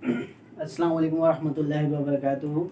अस्सलाम वालेकुम वरहमतुल्लाहि वबरकातुहू।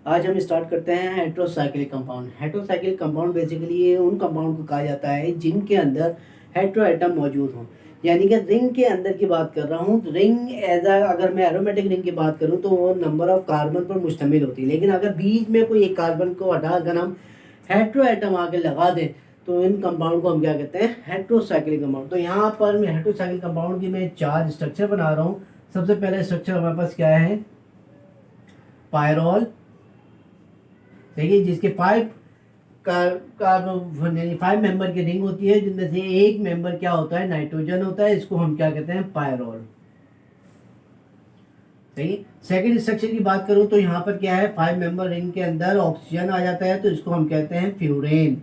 आज हम स्टार्ट करते हैं heterocyclic compound. Heterocyclic compound basically ये उन कंपाउंड को कहा जाता है जिनके अंदर हेट्रो एटम मौजूद हों। यानी कि रिंग के अंदर की बात कर रहा हूँ। रिंग एज अ अगर मैं एरोमेटिक रिंग की बात करूँ तो वो नंबर ऑफ कार्बन पर मुश्तमिल होती है, लेकिन अगर बीच में कोई एक कार्बन को हटा अगर हम हेट्रो एटम आके लगा दें तो इन कंपाउंड को हम क्या कहते हैं, हेट्रोसाइक्लिक कंपाउंड। तो यहाँ पर मैं हेट्रोसाइक्लिक कंपाउंड की मैं 4 स्ट्रक्चर बना रहा हूँ। सबसे पहले स्ट्रक्चर हमारे पास क्या है, पायरॉल। देखिए जिसके 5 कार्बन यानी 5 मेंबर की रिंग होती है, जिनमें से एक मेंबर क्या होता है, नाइट्रोजन होता है। इसको हम क्या कहते हैं, पायरॉल। सही। सेकंड स्ट्रक्चर की बात करूं तो यहाँ पर क्या है, 5 मेंबर रिंग के अंदर ऑक्सीजन आ जाता है, तो इसको हम कहते हैं फ्यूरेन।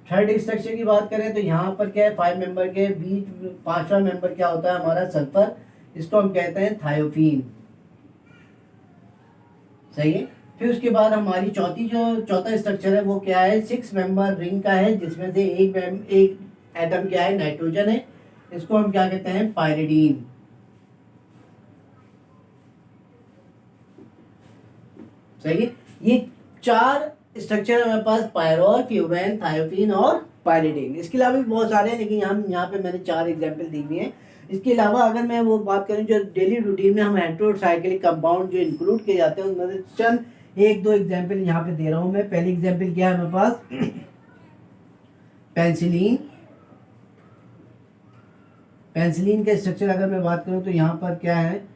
थर्ड स्ट्रक्चर की बात करें तो यहाँ पर क्या है, 5 मेंबर के बीच 5वां मेंबर क्या होता है हमारा, सल्फर। इसको हम कहते हैं थायोफीन। सही है। फिर उसके बाद हमारी चौथा स्ट्रक्चर है वो क्या है, 6 मेंबर रिंग का है, जिसमें से एक एटम क्या है, नाइट्रोजन है। इसको हम क्या कहते हैं, पायरिडीन। सही है। ये 4 स्ट्रक्चर हमारे पास, पायरॉल, फ्यूरेन, थायोफीन और पायरिडीन। इसके अलावा भी बहुत सारे हैं, लेकिन हम यहाँ पे मैंने 4 एग्जाम्पल दी हुई हैं। इसके अलावा अगर मैं वो बात करूँ जो डेली रूटीन में हम हेट्रोसाइक्लिक कंपाउंड जो इंक्लूड किए जाते हैं, उनमें से चंद एक दो एग्जाम्पल यहाँ पे दे रहा हूँ मैं। पहली एग्जाम्पल क्या है हमारे पास, पेंसिलिन। पेंसिलिन के स्ट्रक्चर अगर मैं बात करूँ तो यहाँ पर क्या है,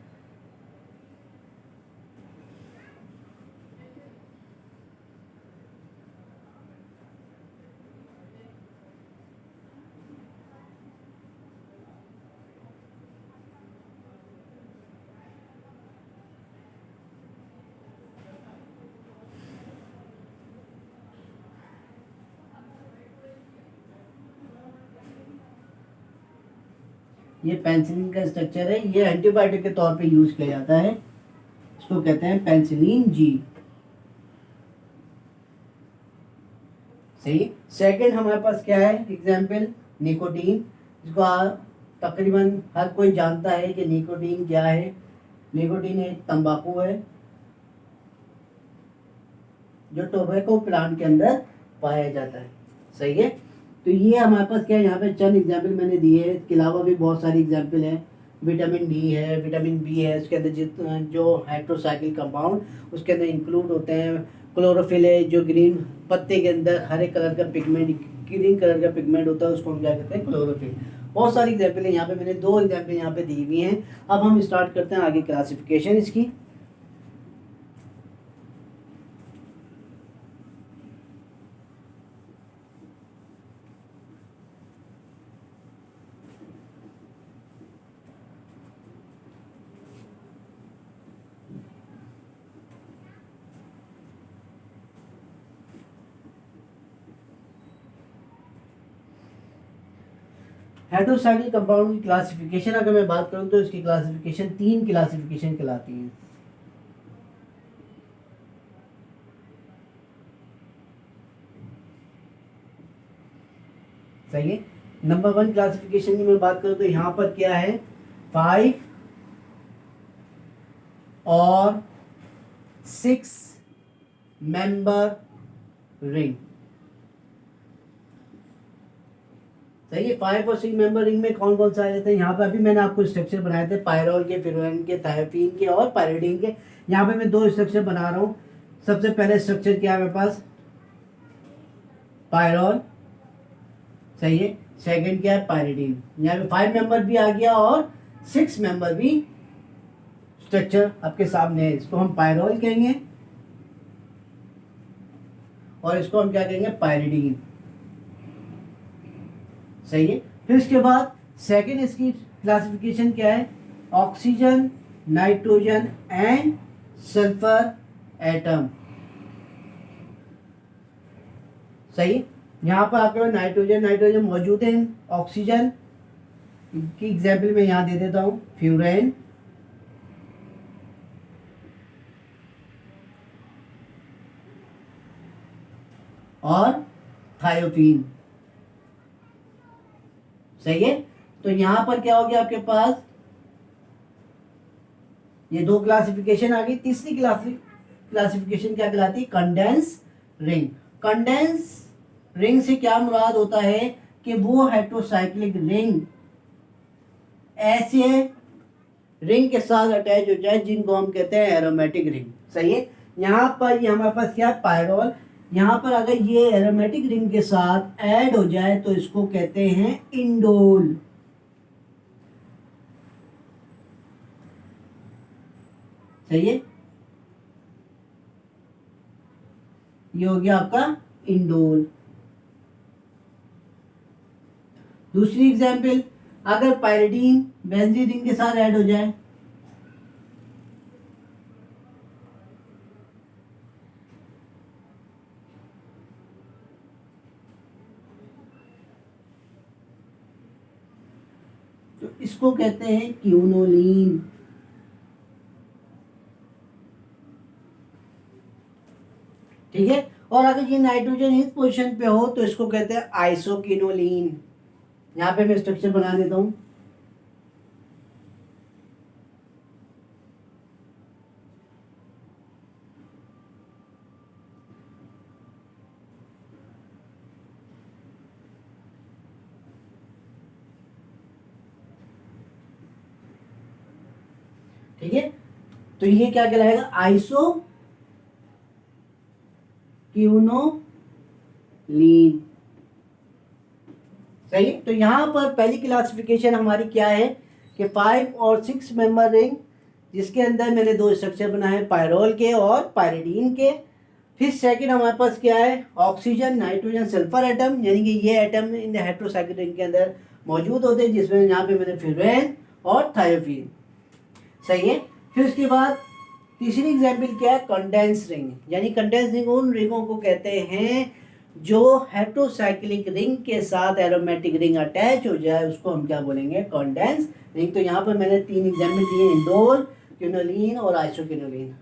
ये पेंसिलिन का स्ट्रक्चर है। ये एंटीबायोटिक के तौर पे यूज किया जाता है। इसको कहते हैं पेंसिलिन जी। सही। सेकंड हमारे पास क्या है एग्जाम्पल, निकोटीन। इसको तकरीबन हर कोई जानता है कि निकोटीन क्या है। निकोटीन एक तंबाकू है जो टोबैको प्लांट के अंदर पाया जाता है। सही है। तो ये हमारे पास क्या है, यहाँ पे चंद एग्जाम्पल मैंने दिए हैं। इसके अलावा भी बहुत सारी एग्जाम्पल हैं। विटामिन डी है, विटामिन बी है, उसके अंदर जो हाइड्रोसाइक्लिक कंपाउंड उसके अंदर इंक्लूड होते हैं। क्लोरोफिल है, जो ग्रीन पत्ते के अंदर हरे कलर का पिगमेंट, ग्रीन कलर का पिगमेंट होता है, उसको हम क्या कहते हैं, क्लोरोफिल। बहुत सारी एग्जाम्पल है यहाँ पे, मैंने 2 एग्जाम्पल यहाँ पे दी हुई हैं। अब हम स्टार्ट करते हैं आगे क्लासिफिकेशन इसकी। हेट्रोसाइक्लिक कंपाउंड की क्लासिफिकेशन अगर मैं बात करूं तो इसकी क्लासिफिकेशन 3 क्लासिफिकेशन कहलाती है। सही है। नंबर 1 क्लासिफिकेशन की मैं बात करूं तो यहाँ पर क्या है, 5 और 6 मेंबर रिंग। सही है। 5 और 6 मेंबर रिंग में कौन कौन सा आ जाते हैं, यहाँ पे अभी मैंने आपको स्ट्रक्चर बनाए थे, पायरॉल के, फ्यूरेन के, थायोफीन के और पायरिडीन के। यहाँ पे मैं 2 स्ट्रक्चर बना रहा हूँ। सबसे पहले स्ट्रक्चर क्या है मेरे पास, पायरॉल। सही है। सेकंड क्या है, पायरिडीन। यहाँ पे 5 मेंबर भी आ गया और 6 मेंबर भी स्ट्रक्चर आपके सामने है। इसको हम पायरॉल कहेंगे और इसको हम क्या कहेंगे, पायरिडीन। सही है। फिर इसके बाद सेकंड इसकी क्लासिफिकेशन क्या है, oxygen, nitrogen and sulphur atom. सही। यहाँ पर आपके पास नाइट्रोजन नाइट्रोजन मौजूद है। ऑक्सीजन की एग्जाम्पल मैं यहाँ दे देता हूँ, फ्यूरेन और थायोफीन। सही है। तो यहाँ पर क्या हो गया आपके पास, ये दो क्लासिफिकेशन आ गई। तीसरी क्लासिफिकेशन क्या कहलाती है, कंडेंस रिंग। कंडेंस रिंग से क्या मुराद होता है कि वो हेटेरोसाइक्लिक रिंग ऐसे रिंग के साथ अटैच हो जाए जिनको हम कहते हैं एरोमेटिक रिंग। सही है। यहाँ पर ये हमारे पास क्या है, पायरोल। यहाँ पर अगर ये एरोमेटिक रिंग के साथ ऐड हो जाए तो इसको कहते हैं इंडोल। सही है, ये हो गया आपका इंडोल। दूसरी एग्जाम्पल, अगर पायरिडीन बेंजीन रिंग के साथ ऐड हो जाए, तो इसको कहते हैं क्यूनोलीन। ठीक है। और अगर ये नाइट्रोजन इस पोजीशन पे हो तो इसको कहते हैं आइसोक्विनोलीन। यहाँ पे मैं स्ट्रक्चर बना देता हूं। ठीक है, तो ये क्या कहलाएगा, आइसो क्यूनोलीन। सही है। तो यहां पर पहली क्लासिफिकेशन हमारी क्या है कि 5 और 6 मेंबर रिंग, जिसके अंदर मैंने दो स्ट्रक्चर बनाए, पायरोल के और पायरिडीन के। फिर सेकंड हमारे पास क्या है, ऑक्सीजन नाइट्रोजन सल्फर एटम, यानी कि ये atom in the heterocyclic ring के अंदर मौजूद होते हैं, जिसमें यहाँ पे मैंने फ्यूरेन और थायोफीन। सही है। फिर उसके बाद तीसरी एग्जाम्पल क्या है, कंडेंस रिंग। यानी कंडेंस रिंग उन रिंगों को कहते हैं जो हेटेरोसाइक्लिक रिंग के साथ एरोमेटिक रिंग अटैच हो जाए, उसको हम क्या बोलेंगे, कंडेंस रिंग। तो यहाँ पर मैंने 3 एग्जाम्पल दिए, इंडोल, क्विनोलीन और आइसोक्विनोलीन।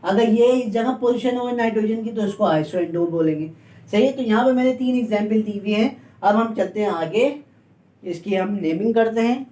अगर ये इस जगह पोजीशन हो नाइट्रोजन की तो इसको आइसो इंडोल बोलेंगे। सही है। तो यहाँ पर मैंने 3 एग्जाम्पल दी हुई हैं। अब हम चलते हैं आगे, इसकी हम नेमिंग करते हैं।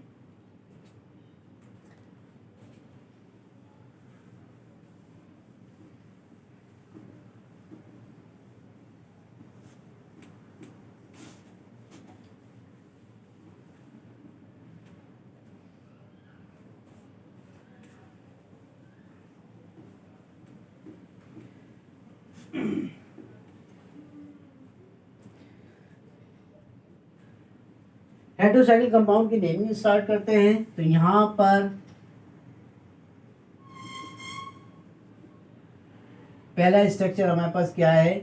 हेटेरोसाइक्लिक कंपाउंड की नेमिंग स्टार्ट करते हैं। तो यहाँ पर पहला स्ट्रक्चर हमारे पास क्या है,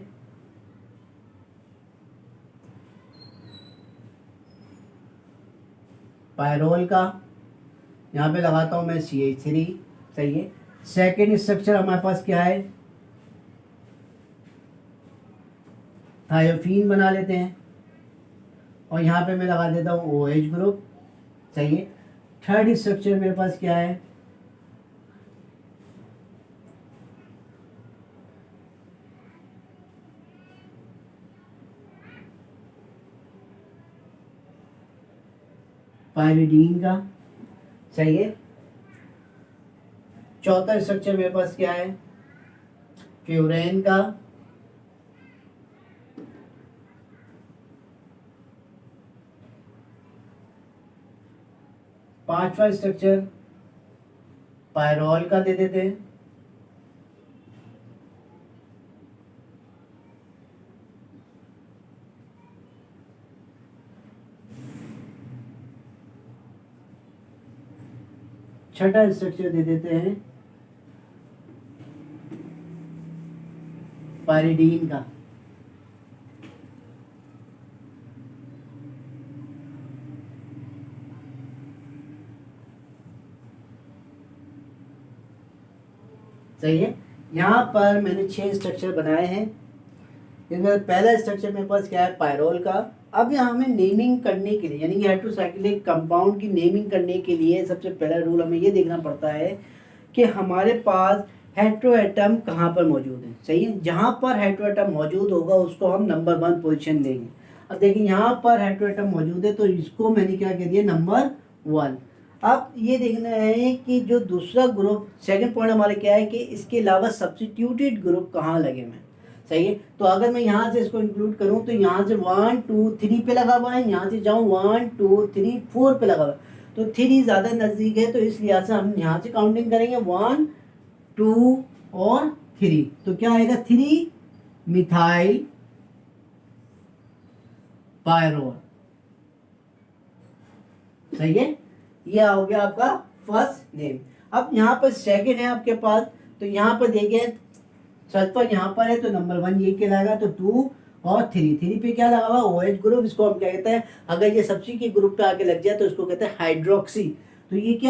पायरोल का। यहाँ पे लगाता हूँ मैं CH3। सही है। सेकेंड स्ट्रक्चर हमारे पास क्या है, थायोफीन बना लेते हैं और यहाँ पे मैं लगा देता हूँ OH ग्रुप। सही है। थर्ड स्ट्रक्चर मेरे पास क्या है, पायरिडीन का। सही है। चौथा स्ट्रक्चर मेरे पास क्या है, फ्यूरेन का। पांचवा स्ट्रक्चर पायरोल का दे देते हैं। छठा स्ट्रक्चर दे देते हैं पायरिडीन का। सही है। यहाँ पर मैंने 6 स्ट्रक्चर बनाए हैं। इसमें पहला स्ट्रक्चर मेरे पास क्या है, पायरोल का। अब यहाँ हमें नेमिंग करने के लिए, यानी कि हेटेरोसाइक्लिक कंपाउंड की नेमिंग करने के लिए सबसे पहला रूल हमें ये देखना पड़ता है कि हमारे पास हेटेरो एटम कहाँ पर मौजूद है। सही है। जहाँ पर हेटेरो एटम मौजूद होगा उसको हम नंबर 1 पोजीशन देंगे। अब देखिए यहाँ पर हेटेरोएटम मौजूद है, तो इसको मैंने क्या कह दिया, नंबर 1। अब ये देखना है कि जो दूसरा ग्रुप, सेकंड पॉइंट हमारे क्या है कि इसके अलावा सब्स्टिट्यूटेड ग्रुप कहाँ लगे हुए हैं। सही है, तो अगर मैं यहाँ से इसको इंक्लूड करूँ तो यहाँ से 1 2 3 पे लगा हुआ है, यहाँ से जाऊँ 1 2 3 4 पे लगा हुआ है, तो 3 ज़्यादा नज़दीक है, तो इस लिहाज से हम यहाँ से काउंटिंग करेंगे 1 2 और 3, तो क्या आएगा 3 मिथाइल पायरोल। सही है, ये हो गया आपका फर्स्ट नेम। अब यहाँ पर सेकंड है आपके पास, तो यहाँ पर देखिए सल्फर यहाँ पर है, तो नंबर 1 ये कहलाएगा, तो 2 और 3 पे क्या लगा हुआ, OH ग्रुप, इसको हम क्या कहते हैं, अगर ये सब्स्टिट्यूट के ग्रुप पे आके लग जाए तो इसको कहते हैं हाइड्रोक्सी। तो ये क्या